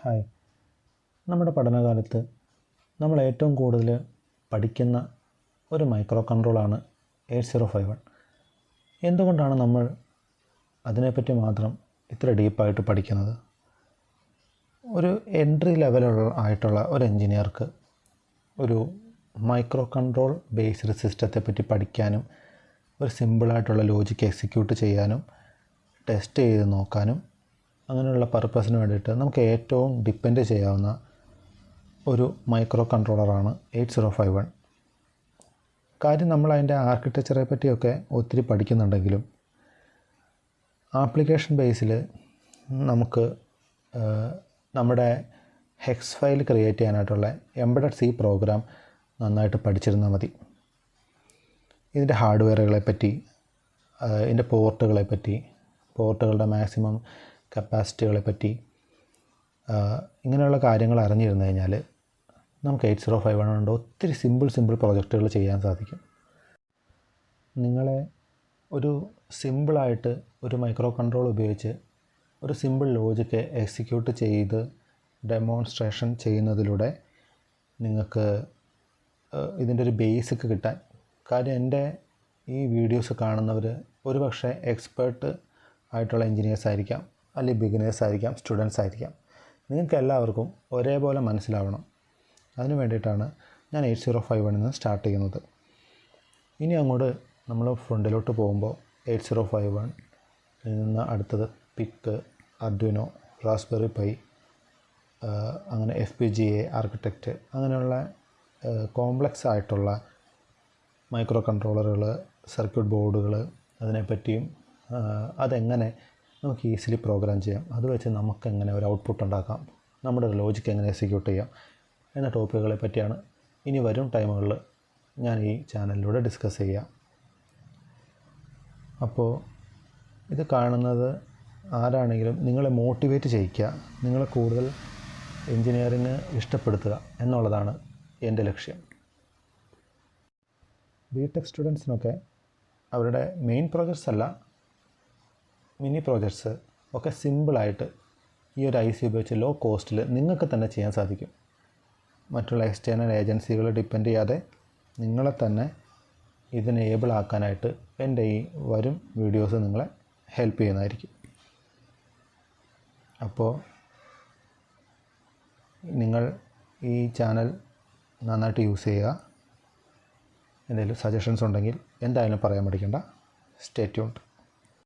Hi. നമ്മുടെ പഠനകാലത്ത് നമ്മൾ ഏറ്റവും കൂടുതൽ പഠിക്കുന്ന ഒരു മൈക്രോ കൺട്രോളാണ് 8051. എന്തുകൊണ്ടാണ് നമ്മൾ അതിനെപ്പറ്റി മാത്രം ഇത്ര ഡീപ്പായിട്ട് പഠിക്കുന്നത്? ഒരു എൻട്രി ആയിട്ടുള്ള ഒരു എൻജിനീയർക്ക് ഒരു മൈക്രോ കൺട്രോൾ ബേസ്ഡ് സിസ്റ്റത്തെപ്പറ്റി പഠിക്കാനും ഒരു സിമ്പിളായിട്ടുള്ള ലോജിക്ക് എക്സിക്യൂട്ട് ചെയ്യാനും ടെസ്റ്റ് ചെയ്ത് നോക്കാനും അങ്ങനെയുള്ള പർപ്പസിന് വേണ്ടിയിട്ട് നമുക്ക് ഏറ്റവും ഡിപ്പെൻഡ് ചെയ്യാവുന്ന ഒരു മൈക്രോ കൺട്രോളറാണ് 8051. കാര്യം നമ്മൾ അതിൻ്റെ ആർക്കിടെക്ചറെ പറ്റിയൊക്കെ ഒത്തിരി പഠിക്കുന്നുണ്ടെങ്കിലും ആപ്ലിക്കേഷൻ ബേസിൽ നമുക്ക് നമ്മുടെ ഹെക്സ് ഫയൽ ക്രിയേറ്റ് ചെയ്യാനായിട്ടുള്ള എംബഡഡ് സി പ്രോഗ്രാം നന്നായിട്ട് പഠിച്ചിരുന്നാൽ മതി. ഇതിൻ്റെ ഹാർഡ്വെയറുകളെ പറ്റി, ഇതിൻ്റെ പോർട്ടുകളുടെ മാക്സിമം കപ്പാസിറ്റികളെ പറ്റി ഇങ്ങനെയുള്ള കാര്യങ്ങൾ അറിഞ്ഞിരുന്നു കഴിഞ്ഞാൽ നമുക്ക് 8051 കൊണ്ട് ഒത്തിരി സിമ്പിൾ പ്രോജക്റ്റുകൾ ചെയ്യാൻ സാധിക്കും. നിങ്ങളെ ഒരു സിമ്പിളായിട്ട് ഒരു മൈക്രോ കൺട്രോൾ ഉപയോഗിച്ച് ഒരു സിമ്പിൾ ലോജിക്ക് എക്സിക്യൂട്ട് ചെയ്ത് ഡെമോൺസ്ട്രേഷൻ ചെയ്യുന്നതിലൂടെ നിങ്ങൾക്ക് ഇതിൻ്റെ ഒരു ബേസിക് കിട്ടാൻ. കാര്യം എൻ്റെ ഈ വീഡിയോസ് കാണുന്നവർ ഒരു പക്ഷേ എക്സ്പേർട്ട് ആയിട്ടുള്ള എൻജിനീയേഴ്സ് ആയിരിക്കാം, അല്ലെങ്കിൽ ബിഗിനേഴ്സ് ആയിരിക്കാം, സ്റ്റുഡൻസ് ആയിരിക്കാം. നിങ്ങൾക്ക് എല്ലാവർക്കും ഒരേപോലെ മനസ്സിലാവണം. അതിന് വേണ്ടിയിട്ടാണ് ഞാൻ 8051 നിന്ന് സ്റ്റാർട്ട് ചെയ്യുന്നത്. ഇനി അങ്ങോട്ട് നമ്മൾ ഫ്രണ്ടിലോട്ട് പോകുമ്പോൾ 8051 നിന്ന് അടുത്തത് പിക്ക്, അർഡുനോ, റാസ്ബെറി പൈ, അങ്ങനെ FPGA ആർക്കിടെക്റ്റ്, അങ്ങനെയുള്ള കോംപ്ലക്സ് ആയിട്ടുള്ള മൈക്രോ കൺട്രോളറുകൾ, സർക്യൂട്ട് ബോർഡുകൾ, അതിനെപ്പറ്റിയും അതെങ്ങനെ നമുക്ക് ഈസിലി പ്രോഗ്രാം ചെയ്യാം, അത് വെച്ച് നമുക്കെങ്ങനെ ഒരു ഔട്ട്പുട്ട് ഉണ്ടാക്കാം, നമ്മുടെ ഒരു ലോജിക്ക് എങ്ങനെ എക്സിക്യൂട്ട് ചെയ്യാം എന്ന ടോപ്പിക്കുകളെ പറ്റിയാണ് ഇനി വരും ടൈമുകളിൽ ഞാൻ ഈ ചാനലിലൂടെ ഡിസ്കസ് ചെയ്യാം. അപ്പോൾ ഇത് കാണുന്നത് ആരാണെങ്കിലും നിങ്ങളെ മോട്ടിവേറ്റ് ചെയ്യിക്കുക, നിങ്ങളെ കൂടുതൽ എൻജിനീയറിങ് ഇഷ്ടപ്പെടുത്തുക എന്നുള്ളതാണ് എൻ്റെ ലക്ഷ്യം. ബിടെക് സ്റ്റുഡൻസിനൊക്കെ അവരുടെ മെയിൻ പ്രോജക്ട്സ് അല്ല, മിനി പ്രോജക്ട്സ് ഒക്കെ സിമ്പിളായിട്ട് ഈ ഒരു IC ഉപയോഗിച്ച് ലോ കോസ്റ്റിൽ നിങ്ങൾക്ക് തന്നെ ചെയ്യാൻ സാധിക്കും. മറ്റുള്ള എക്സ്റ്റേണൽ ഏജൻസികൾ ഡിപ്പെൻഡ് ചെയ്യാതെ നിങ്ങളെ തന്നെ ഇതിനെ ഏബിൾ ആക്കാനായിട്ട് എൻ്റെ ഈ വരും വീഡിയോസ് നിങ്ങളെ ഹെൽപ്പ് ചെയ്യുന്നതായിരിക്കും. അപ്പോൾ നിങ്ങൾ ഈ ചാനൽ നന്നായിട്ട് യൂസ് ചെയ്യുക. എന്തെങ്കിലും സജഷൻസ് ഉണ്ടെങ്കിൽ എന്തായാലും പറയാൻ മടിക്കണ്ട. Stay tuned.